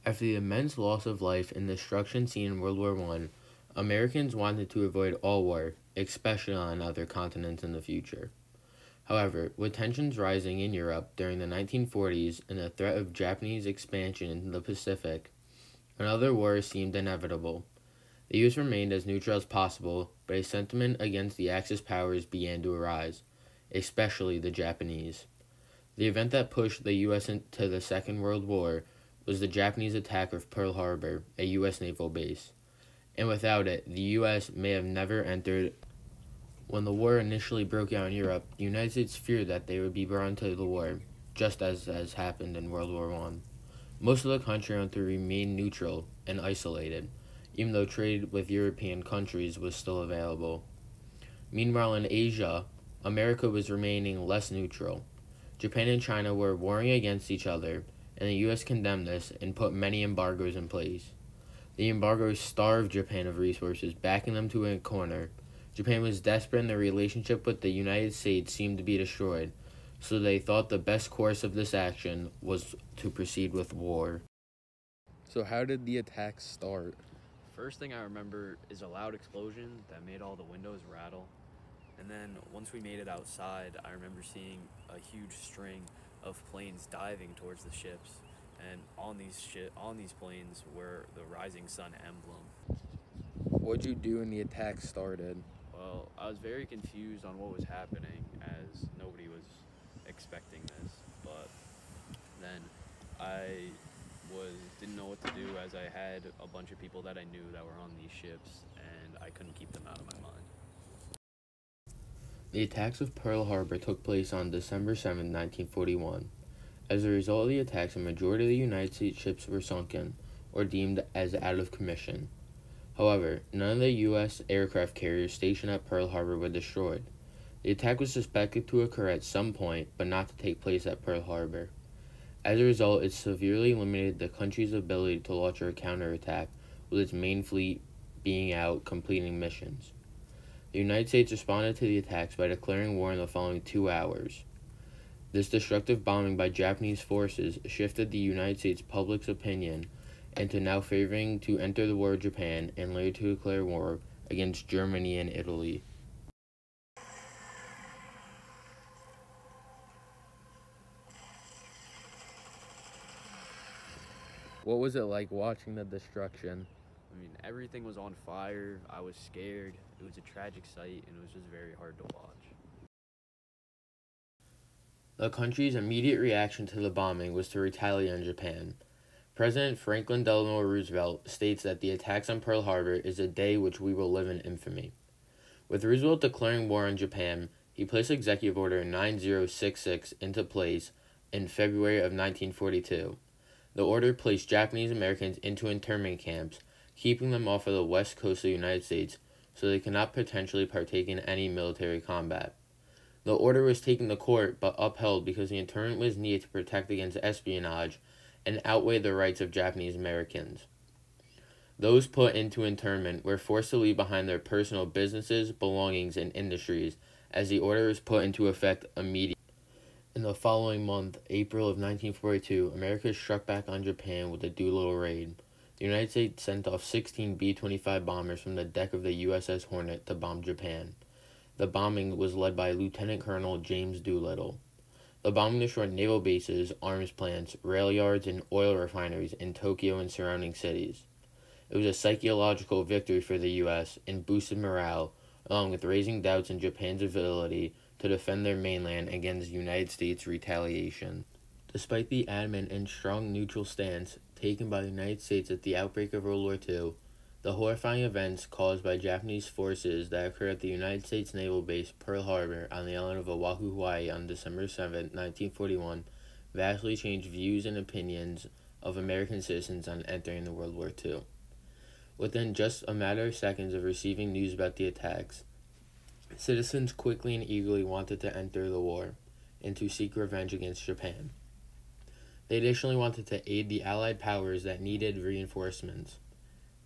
After the immense loss of life and destruction seen in World War I, Americans wanted to avoid all war, especially on other continents in the future. However, with tensions rising in Europe during the 1940s and the threat of Japanese expansion into the Pacific, another war seemed inevitable. The U.S. remained as neutral as possible, but a sentiment against the Axis powers began to arise, especially the Japanese. The event that pushed the U.S. into the Second World War was the Japanese attack of Pearl Harbor, a U.S. naval base, and without it, the U.S. may have never entered. When the war initially broke out in Europe, the United States feared that they would be brought into the war, just as happened in World War I. Most of the country wanted to remain neutral and isolated, even though trade with European countries was still available. Meanwhile, in Asia, America was remaining less neutral. Japan and China were warring against each other, and the U.S. condemned this and put many embargoes in place. The embargoes starved Japan of resources, backing them to a corner. Japan was desperate and their relationship with the United States seemed to be destroyed, so they thought the best course of this action was to proceed with war. So how did the attack start? First thing I remember is a loud explosion that made all the windows rattle. And then once we made it outside, I remember seeing a huge string of planes diving towards the ships. And on these planes were the rising sun emblem. What'd you do when the attack started? Well, I was very confused on what was happening as nobody was expecting this. But then I didn't know what to do as I had a bunch of people that I knew that were on these ships and I couldn't keep them out of my mind. The attacks of Pearl Harbor took place on December 7, 1941. As a result of the attacks, a majority of the United States ships were sunken or deemed as out of commission. However, none of the U.S. aircraft carriers stationed at Pearl Harbor were destroyed. The attack was suspected to occur at some point, but not to take place at Pearl Harbor. As a result, it severely limited the country's ability to launch a counterattack, with its main fleet being out completing missions. The United States responded to the attacks by declaring war in the following 2 hours. This destructive bombing by Japanese forces shifted the United States public's opinion into now favoring to enter the war with Japan and later to declare war against Germany and Italy. What was it like watching the destruction? I mean, everything was on fire. I was scared. It was a tragic sight, and it was just very hard to watch. The country's immediate reaction to the bombing was to retaliate on Japan. President Franklin Delano Roosevelt states that the attacks on Pearl Harbor is a day which we will live in infamy. With Roosevelt declaring war on Japan, he placed Executive Order 9066 into place in February of 1942. The order placed Japanese Americans into internment camps, keeping them off of the west coast of the United States so they could not potentially partake in any military combat. The order was taken to court but upheld because the internment was needed to protect against espionage and outweigh the rights of Japanese Americans. Those put into internment were forced to leave behind their personal businesses, belongings, and industries as the order was put into effect immediately. In the following month, April of 1942, America struck back on Japan with a Doolittle raid. The United States sent off 16 B-25 bombers from the deck of the USS Hornet to bomb Japan. The bombing was led by Lieutenant Colonel James Doolittle. The bombing destroyed naval bases, arms plants, rail yards, and oil refineries in Tokyo and surrounding cities. It was a psychological victory for the U.S. and boosted morale, along with raising doubts in Japan's ability to defend their mainland against United States retaliation. Despite the adamant and strong neutral stance taken by the United States at the outbreak of World War II, the horrifying events caused by Japanese forces that occurred at the United States Naval Base Pearl Harbor on the island of Oahu, Hawaii on December 7, 1941, vastly changed views and opinions of American citizens on entering the World War II. Within just a matter of seconds of receiving news about the attacks, citizens quickly and eagerly wanted to enter the war and to seek revenge against Japan. They additionally wanted to aid the Allied powers that needed reinforcements.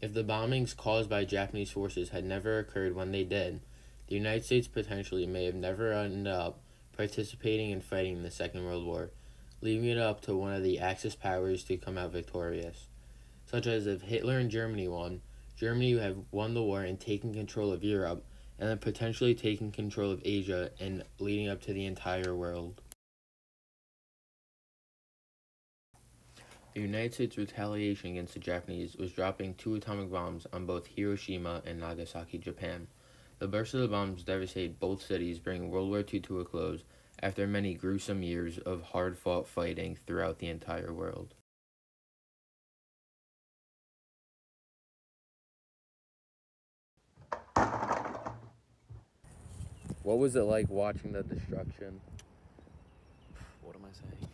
If the bombings caused by Japanese forces had never occurred when they did, the United States potentially may have never ended up participating and fighting in the Second World War, leaving it up to one of the Axis powers to come out victorious. such as if Hitler and Germany won, Germany would have won the war and taken control of Europe, and then potentially taking control of Asia and leading up to the entire world. The United States' retaliation against the Japanese was dropping 2 atomic bombs on both Hiroshima and Nagasaki, Japan. The burst of the bombs devastated both cities, bringing World War II to a close after many gruesome years of hard-fought fighting throughout the entire world. What was it like watching the destruction? What am I saying?